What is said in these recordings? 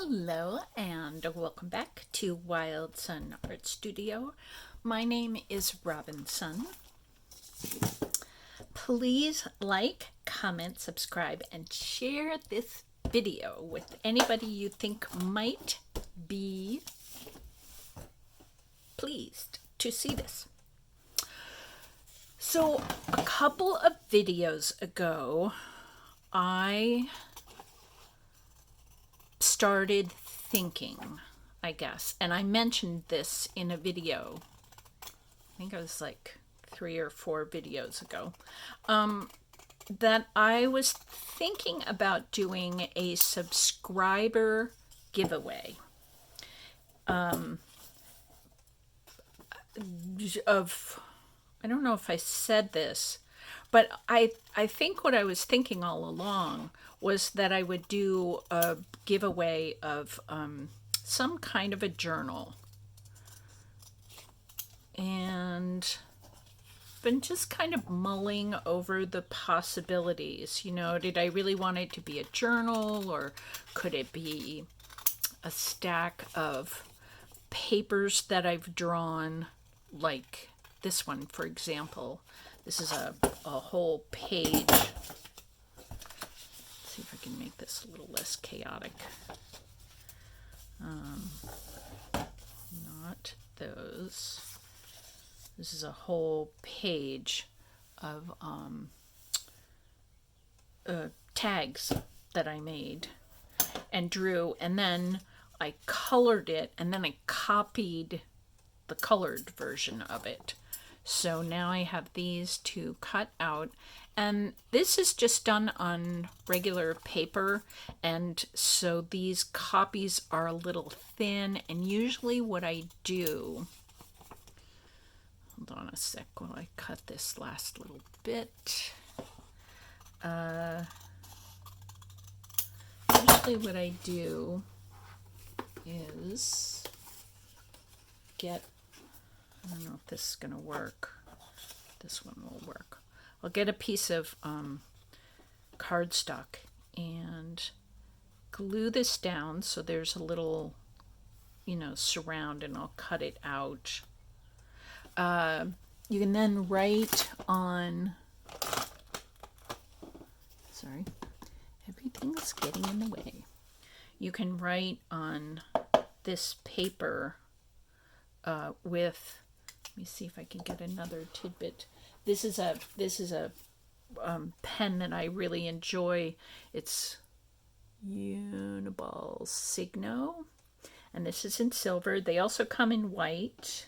Hello and welcome back to Robinsunne Art Studio. My name is Robinsunne. Please like, comment, subscribe, and share this video with anybody you think might be pleased to see this. So a couple of videos ago, I started thinking, I guess, and I mentioned this in a video, I think it was like 3 or 4 videos ago, that I was thinking about doing a subscriber giveaway of, I don't know if I said this, but I think what I was thinking all along was that I would do a giveaway of some kind of a journal. And been just kind of mulling over the possibilities. You know, did I really want it to be a journal, or could it be a stack of papers that I've drawn, like this one, for example. This is a whole page. Let's see if I can make this a little less chaotic. Not those. This is a whole page of tags that I made and drew, and then I colored it, and then I copied the colored version of it. So now I have these to cut out, and this is just done on regular paper, and so these copies are a little thin. And usually what I do, hold on a sec while I cut this last little bit. Usually what I do is get, I don't know if this is going to work. This one will work. I'll get a piece of cardstock and glue this down so there's a little, surround, and I'll cut it out. You can then write on, sorry, everything's getting in the way. You can write on this paper with, let me see if I can get another tidbit. This is a pen that I really enjoy. It's Uniball Signo, and this is in silver. They also come in white.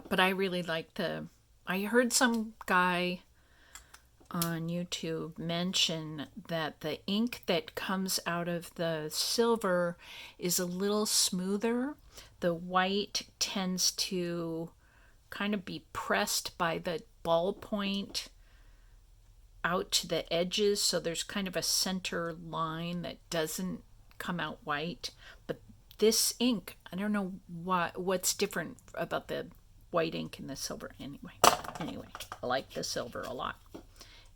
But I really like I heard some guy on YouTube mention that the ink that comes out of the silver is a little smoother. The white tends to kind of be pressed by the ballpoint out to the edges, so there's kind of a center line that doesn't come out white. But this ink, I don't know what's different about the white ink and the silver. Anyway, I like the silver a lot. It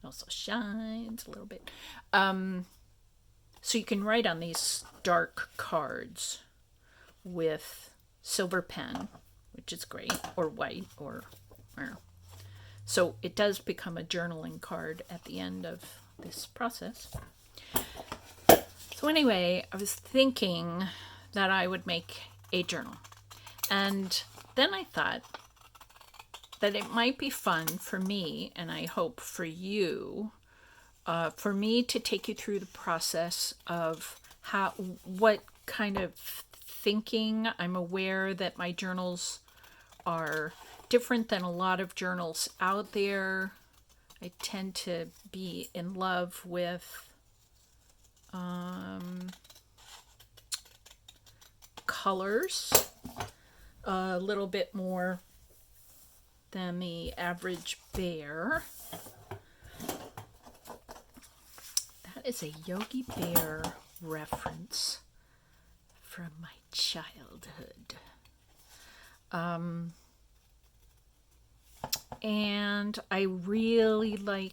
also shines a little bit. So you can write on these dark cards with silver pen, which is great, or white, or I don't know. So it does become a journaling card at the end of this process. So anyway, I was thinking that I would make a journal, and then I thought that it might be fun for me, and I hope for you, for me to take you through the process of what kind of thinking. I'm aware that my journals are different than a lot of journals out there. I tend to be in love with colors a little bit more than the average bear. That is a Yogi Bear reference. from my childhood. And I really I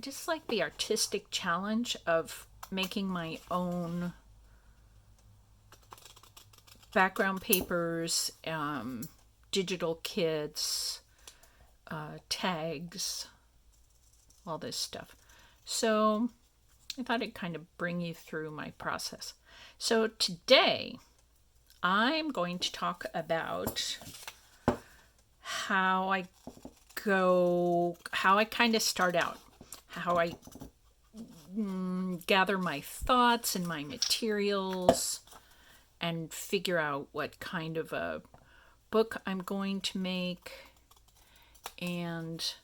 just like the artistic challenge of making my own background papers, digital kits, tags, all this stuff. So I thought I'd kind of bring you through my process. So today I'm going to talk about how I kind of start out, how I gather my thoughts and my materials and figure out what kind of a book I'm going to make and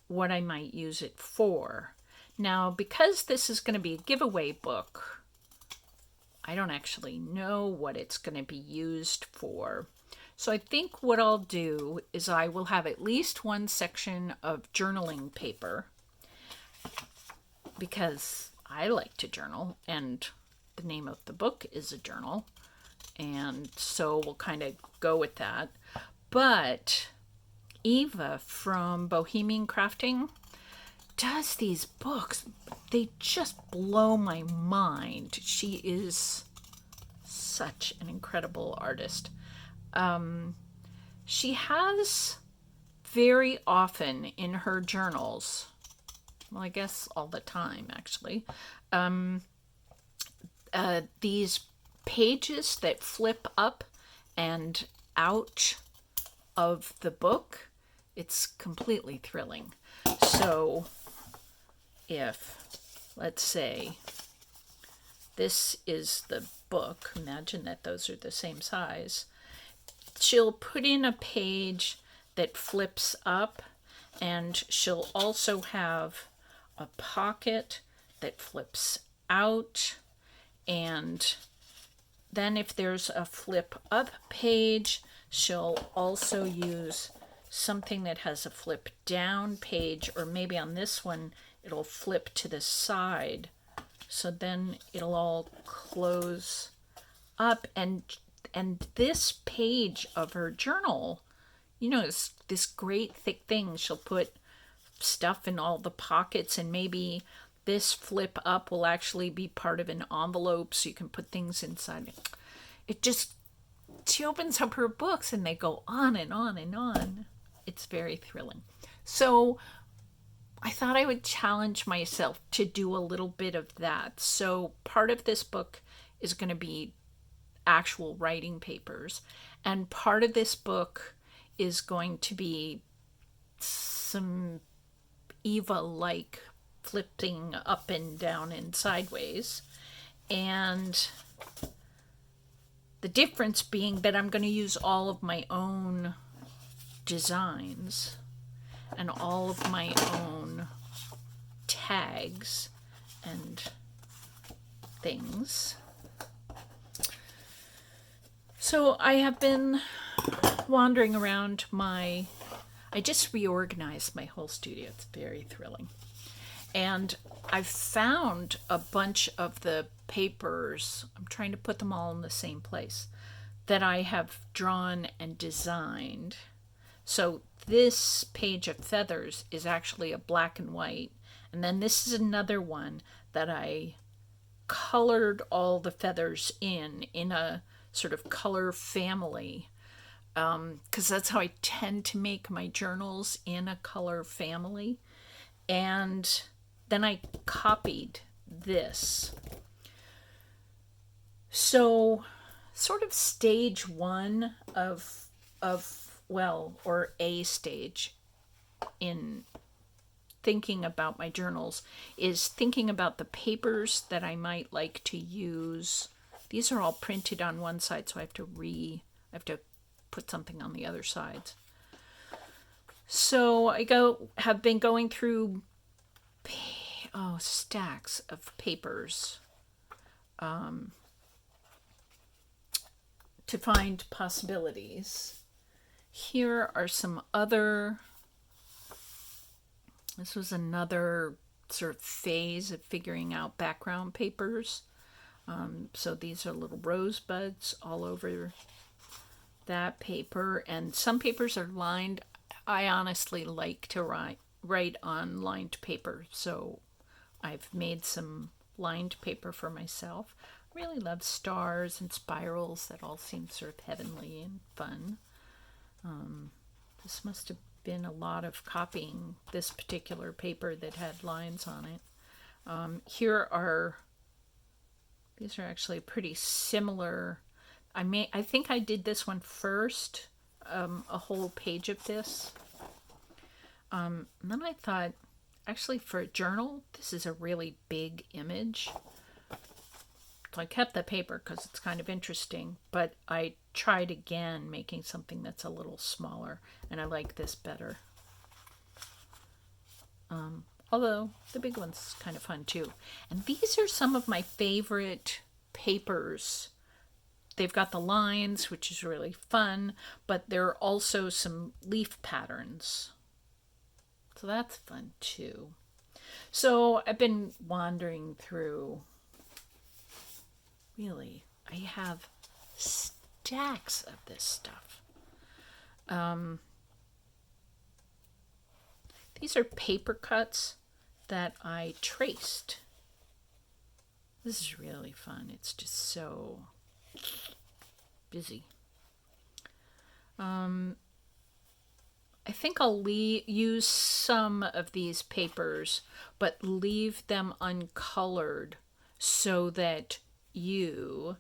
what I might use it for. Now, because this is going to be a giveaway book, I don't actually know what it's going to be used for. So I think what I'll do is I will have at least one section of journaling paper, because I like to journal and the name of the book is a journal. And so we'll kind of go with that. But Eva from Bohemian Crafting does these books. They just blow my mind. She is such an incredible artist. She has very often in her journals, well, I guess all the time actually, these pages that flip up and out of the book. It's completely thrilling. So if, let's say, this is the book, imagine that those are the same size, she'll put in a page that flips up, and she'll also have a pocket that flips out, and then if there's a flip up page, she'll also use something that has a flip down page, or maybe on this one it'll flip to the side, so then it'll all close up. And this page of her journal, you know, is this great thick thing. She'll put stuff in all the pockets, and maybe this flip up will actually be part of an envelope so you can put things inside it. She opens up her books and they go on and on and on. It's very thrilling. So I thought I would challenge myself to do a little bit of that. So part of this book is going to be actual writing papers, and part of this book is going to be some Eva-like flipping up and down and sideways. And the difference being that I'm going to use all of my own designs and all of my own tags and things. So I have been wandering around I just reorganized my whole studio. It's very thrilling. And I've found a bunch of the papers, I'm trying to put them all in the same place, that I have drawn and designed. So this page of feathers is actually a black and white. And then this is another one that I colored all the feathers in a sort of color family. Because that's how I tend to make my journals, in a color family. And then I copied this. So sort of stage one of or a stage in thinking about my journals is thinking about the papers that I might like to use. These are all printed on one side, so I have to put something on the other side. So I have been going through stacks of papers to find possibilities. Here are some other. This was another sort of phase of figuring out background papers. So these are little rosebuds all over that paper, and some papers are lined. I honestly like to write on lined paper, so I've made some lined paper for myself. I really love stars and spirals. That all seems sort of heavenly and fun. This must have been a lot of copying this particular paper that had lines on it. These are actually pretty similar. I think I did this one first, a whole page of this. And then I thought, actually for a journal, this is a really big image. So I kept the paper because it's kind of interesting, but I tried again making something that's a little smaller, and I like this better. Although the big one's kind of fun too. And these are some of my favorite papers. They've got the lines, which is really fun, but there are also some leaf patterns. So that's fun too. So I've been wandering through. Really, I have stacks of this stuff. These are paper cuts that I traced. This is really fun. It's just so busy. I think I'll use some of these papers, but leave them uncolored so that you,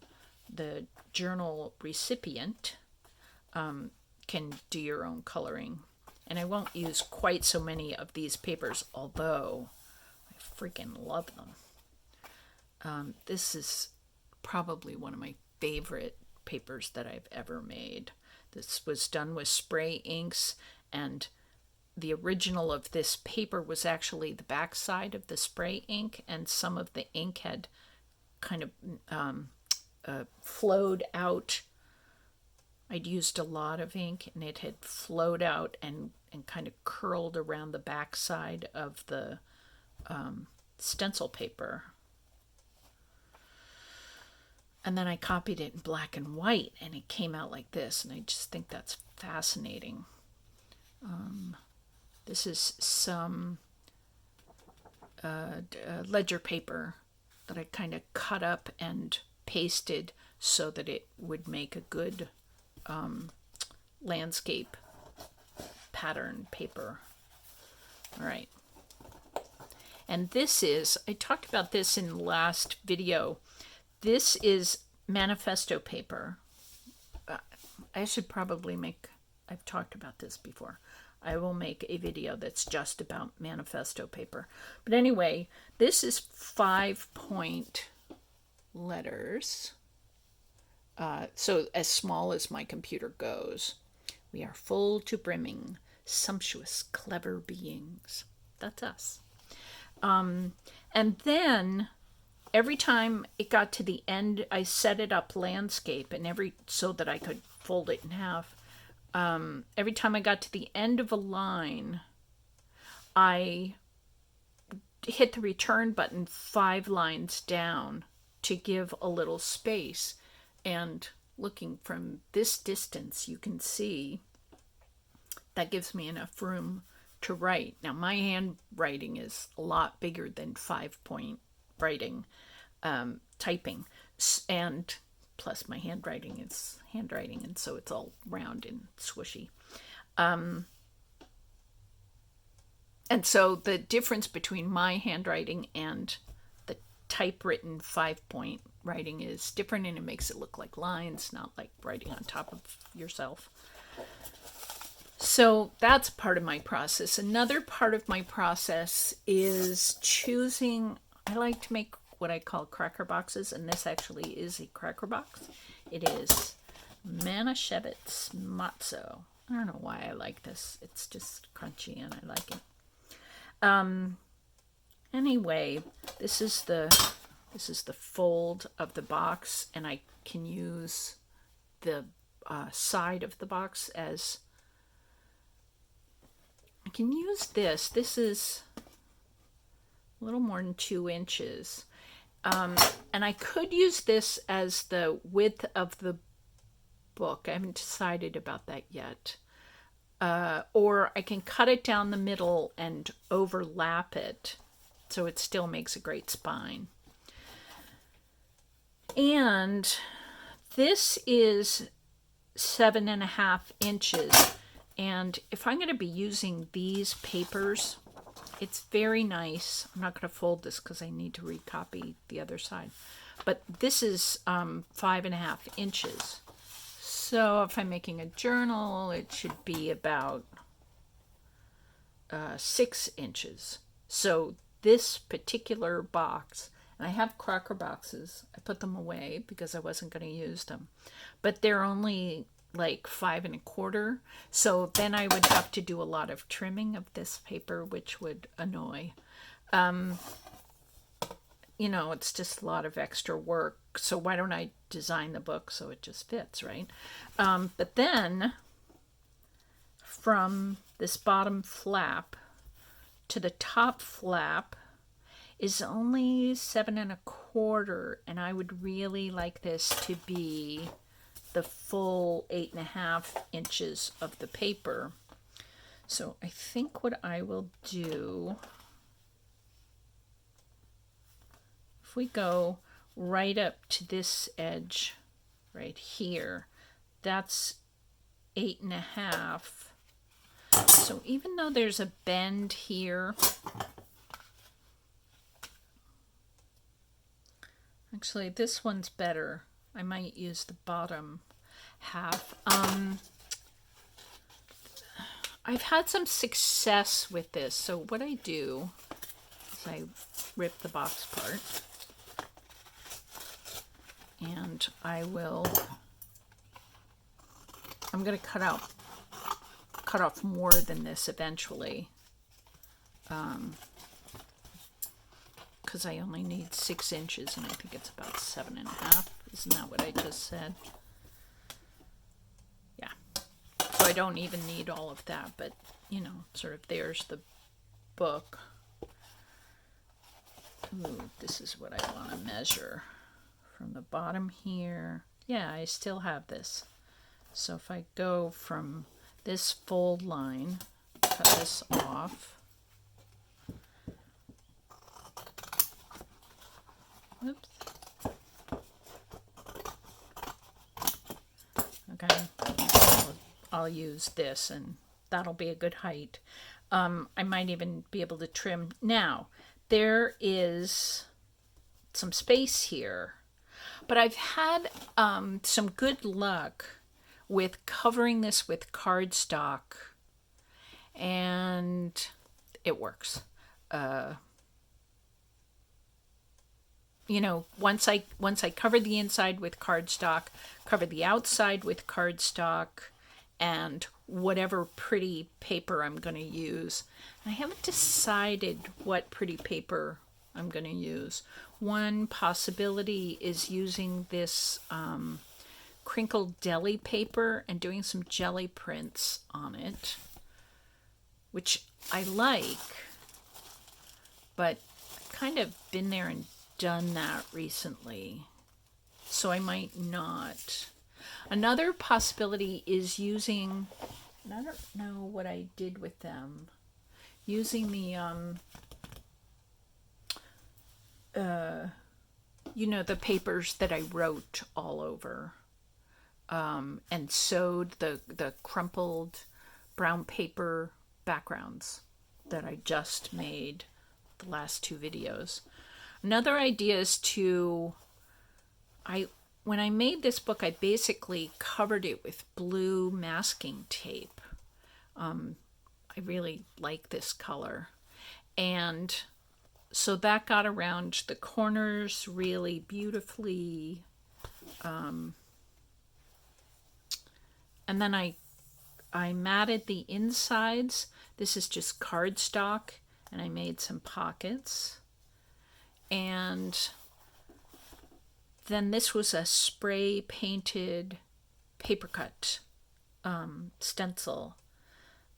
the journal recipient, can do your own coloring. And I won't use quite so many of these papers, although I freaking love them. This is probably one of my favorite papers that I've ever made. This was done with spray inks, and the original of this paper was actually the back side of the spray ink, and some of the ink had kind of flowed out. I'd used a lot of ink, and it had flowed out and kind of curled around the back side of the stencil paper. And then I copied it in black and white, and it came out like this, and I just think that's fascinating. This is some ledger paper that I kind of cut up and pasted so that it would make a good landscape pattern paper. All right. And this is, I talked about this in the last video. This is manifesto paper. I should probably I've talked about this before. I will make a video that's just about manifesto paper. But anyway, this is 5-point letters. So as small as my computer goes. We are full to brimming, sumptuous, clever beings. That's us. And then every time it got to the end, I set it up landscape, and so that I could fold it in half. Every time I got to the end of a line, I hit the return button 5 lines down to give a little space. And looking from this distance, you can see that gives me enough room to write. Now, my handwriting is a lot bigger than 5-point writing, typing, and plus my handwriting is handwriting, and so it's all round and swishy. And so the difference between my handwriting and the typewritten 5-point writing is different, and it makes it look like lines, not like writing on top of yourself. So that's part of my process. Another part of my process is choosing. I like to make what I call cracker boxes, and this actually is a cracker box. It is Manischewitz matzo. I don't know why I like this. It's just crunchy and I like it. Anyway, this is the fold of the box, and I can use the side of the box as I can use this. This is a little more than 2 inches. And I could use this as the width of the book. I haven't decided about that yet. Or I can cut it down the middle and overlap it so it still makes a great spine. And this is 7.5 inches. And if I'm going to be using these papers, it's very nice. I'm not going to fold this because I need to recopy the other side. But this is 5.5 inches. So if I'm making a journal, it should be about 6 inches. So this particular box, and I have Crocker boxes. I put them away because I wasn't going to use them. But they're only like 5 1/4. So then I would have to do a lot of trimming of this paper, which would annoy. You know, it's just a lot of extra work. So why don't I design the book so it just fits, right? But then from this bottom flap to the top flap is only 7 1/4, and I would really like this to be the full 8.5 inches of the paper. So I think what I will do, if we go right up to this edge right here, that's 8.5. So even though there's a bend here, actually this one's better. I might use the bottom half. I've had some success with this. So what I do is I rip the box apart, and I'm going to cut off more than this eventually, because I only need 6 inches, and I think it's about 7.5. Isn't that what I just said? Yeah. So I don't even need all of that, but you know, sort of there's the book. Ooh, this is what I want to measure from the bottom here. Yeah, I still have this. So if I go from this fold line, cut this off. Oops. Okay, I'll use this, and that'll be a good height. I might even be able to trim. Now, there is some space here, but I've had some good luck with covering this with cardstock, and it works. You know, once I cover the inside with cardstock, cover the outside with cardstock, and whatever pretty paper I'm going to use. I haven't decided what pretty paper I'm going to use. One possibility is using this crinkled deli paper and doing some jelly prints on it, which I like, but I've kind of been there and done that recently, so I might not. Another possibility is using, and I don't know what I did with them, using the you know, the papers that I wrote all over, and sewed the crumpled brown paper backgrounds that I just made the last 2 videos. Another idea is when I made this book, I basically covered it with blue masking tape. I really like this color. And so that got around the corners really beautifully. And then I matted the insides. This is just cardstock, and I made some pockets. And then this was a spray painted paper cut stencil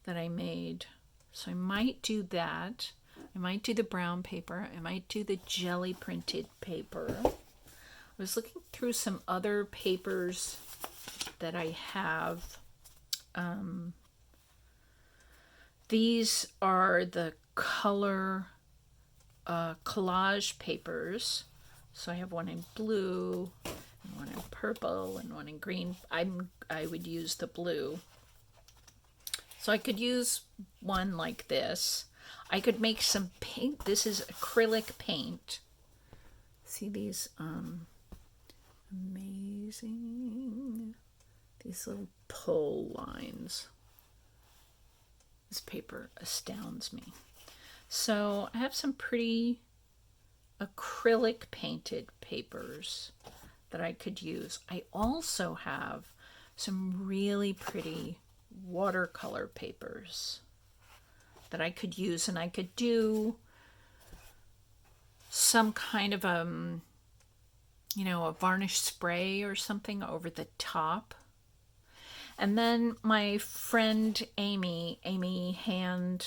that I made. So I might do that. I might do the brown paper. I might do the jelly printed paper. was looking through some other papers that I have. These are the color collage papers. So I have one in blue, and one in purple, and one in green. I would use the blue. So I could use one like this. I could make some paint. This is acrylic paint. See these amazing, these little pull lines. This paper astounds me. So I have some pretty acrylic painted papers that I could use. I also have some really pretty watercolor papers that I could use, and I could do some kind of a varnish spray or something over the top. And then my friend Amy Hand,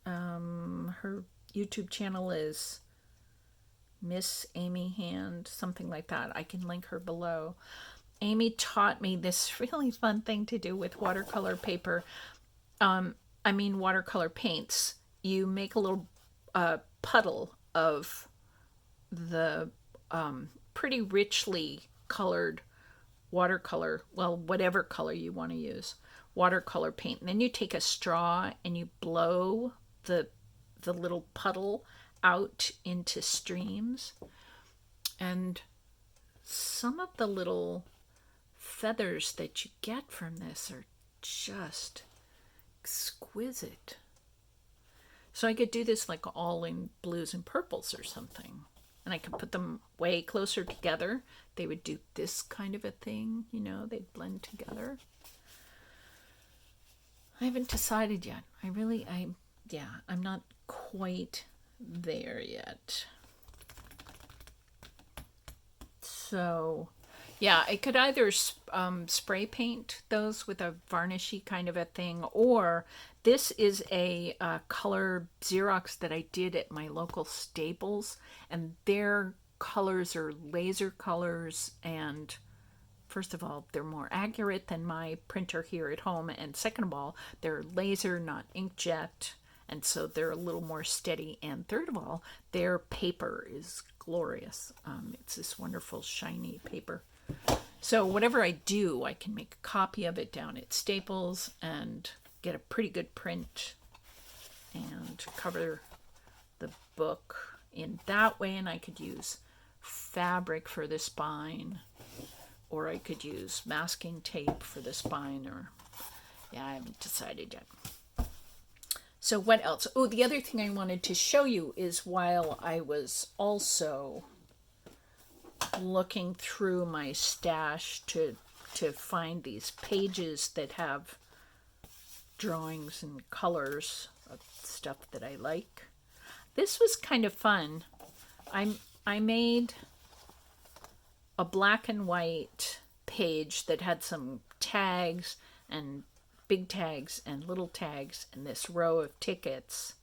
her YouTube channel is Miss Amy Hand, something like that. I can link her below. Amy taught me this really fun thing to do with watercolor paper. Watercolor paints. You make a little puddle of the pretty richly colored watercolor, well, whatever color you want to use, watercolor paint. And then you take a straw and you blow the little puddle out into streams. And some of the little feathers that you get from this are just exquisite. So I could do this like all in blues and purples or something. And I could put them way closer together. They would do this kind of a thing, they'd blend together. I haven't decided yet. I'm not quite there yet. So, yeah, I could either spray paint those with a varnishy kind of a thing, or this is a color Xerox that I did at my local Staples, and their colors are laser colors, and first of all, they're more accurate than my printer here at home, and second of all, they're laser, not inkjet, and so they're a little more steady, and third of all, their paper is glorious. It's this wonderful shiny paper. So whatever I do, I can make a copy of it down at Staples and get a pretty good print and cover the book in that way. And I could use fabric for the spine, or I could use masking tape for the spine, I haven't decided yet. So what else? Oh, the other thing I wanted to show you is while I was also looking through my stash to find these pages that have drawings and colors of stuff that I like. This was kind of fun. I made a black and white page that had some tags and big tags and little tags and this row of tickets,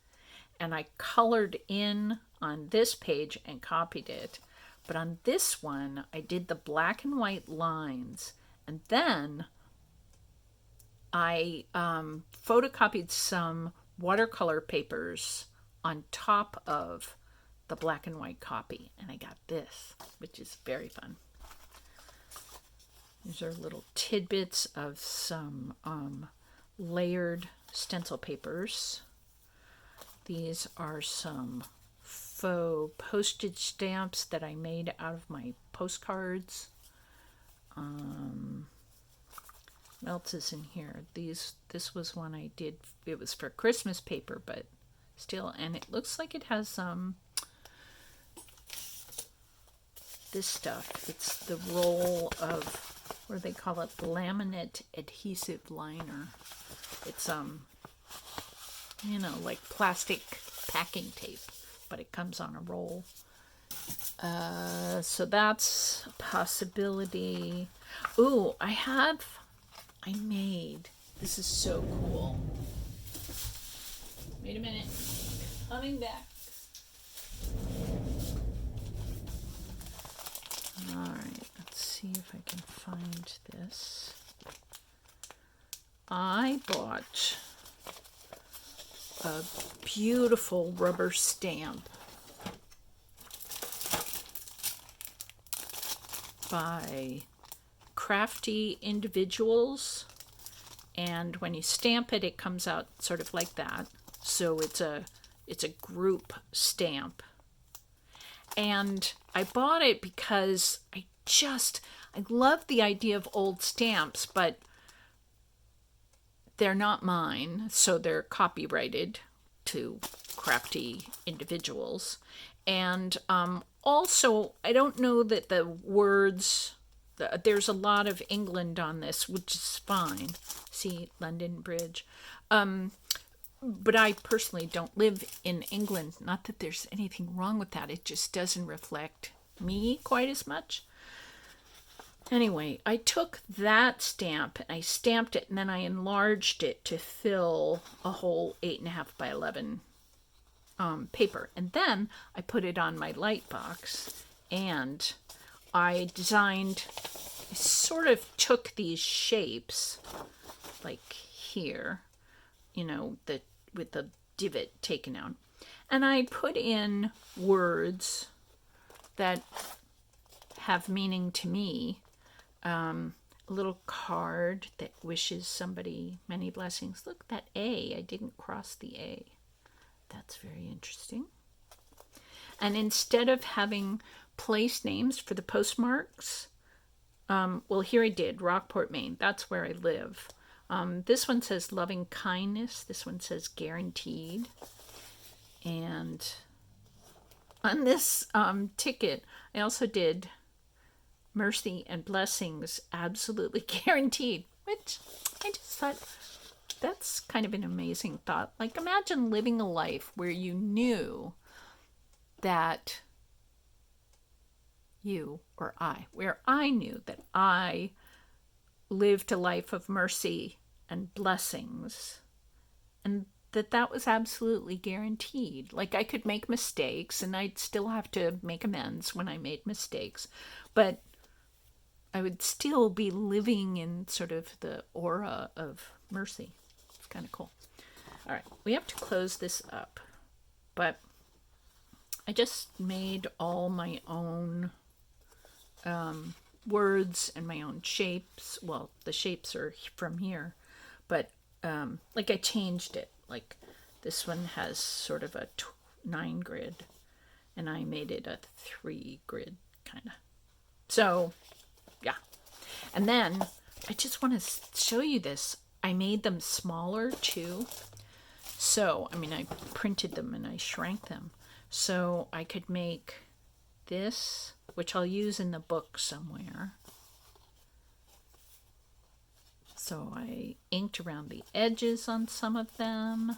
and I colored in on this page and copied it. But on this one, I did the black and white lines, and then I photocopied some watercolor papers on top of the black and white copy, and I got this, which is very fun. These are little tidbits of some layered stencil papers. These are some faux postage stamps that I made out of my postcards. What else is in here? This was one I did. It was for Christmas paper, but still, and it looks like it has this stuff. It's the roll of, what do they call it? Laminate adhesive liner. It's like plastic packing tape, but it comes on a roll. So that's a possibility. Ooh, I made, this is so cool. Wait a minute, coming back. see if I can find this. I bought a beautiful rubber stamp by Crafty Individuals, and when you stamp it, it comes out sort of like that. So it's a group stamp. And I bought it because I love the idea of old stamps, but they're not mine, so they're copyrighted to Crafty Individuals. And also, I don't know that the words, there's a lot of England on this, which is fine. See, London Bridge. But I personally don't live in England. Not that there's anything wrong with that. It just doesn't reflect me quite as much. Anyway, I took that stamp and I stamped it, and then I enlarged it to fill a whole 8.5 by 11 paper. And then I put it on my light box, and I sort of took these shapes, like here, with the divot taken out, and I put in words that have meaning to me. A little card that wishes somebody many blessings. Look, that A, I didn't cross the A. That's very interesting. And instead of having place names for the postmarks, well, here I did, Rockport, Maine. That's where I live. This one says loving kindness. This one says guaranteed. And on this ticket, I also did mercy and blessings absolutely guaranteed, which I just thought that's kind of an amazing thought. Like, imagine living a life where you knew that where I knew that I lived a life of mercy and blessings, and that was absolutely guaranteed. Like, I could make mistakes and I'd still have to make amends when I made mistakes, but I would still be living in sort of the aura of mercy. It's kind of cool. All right, we have to close this up, but I just made all my own words and my own shapes. Well, the shapes are from here, but like I changed it. Like this one has sort of a 9 grid, and I made it a 3 grid kind of. So yeah. And then I just want to show you this. I made them smaller too. So, I mean, I printed them and I shrank them. So I could make this, which I'll use in the book somewhere. So I inked around the edges on some of them.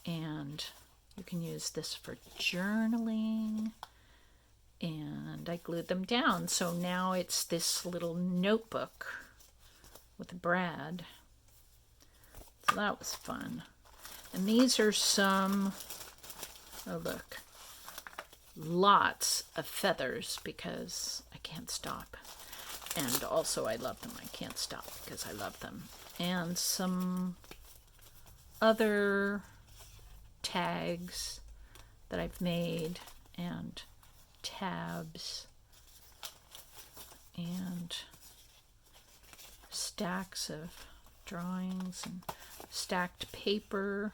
And you can use this for journaling. And I glued them down. So now it's this little notebook with Brad. So that was fun. And these are some, oh look, lots of feathers because I can't stop. And also I love them. I can't stop because I love them. And some other tags that I've made, and tabs, and stacks of drawings and stacked paper.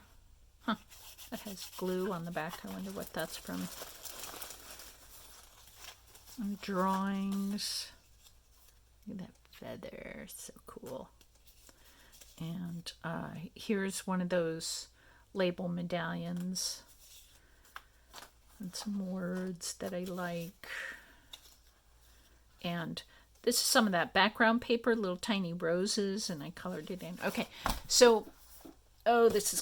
That has glue on the back. I wonder what that's from. And drawings. Look at that feather. So cool. And here's one of those label medallions. And some words that I like. And this is some of that background paper, little tiny roses, and I colored it in. Okay, so, oh, this is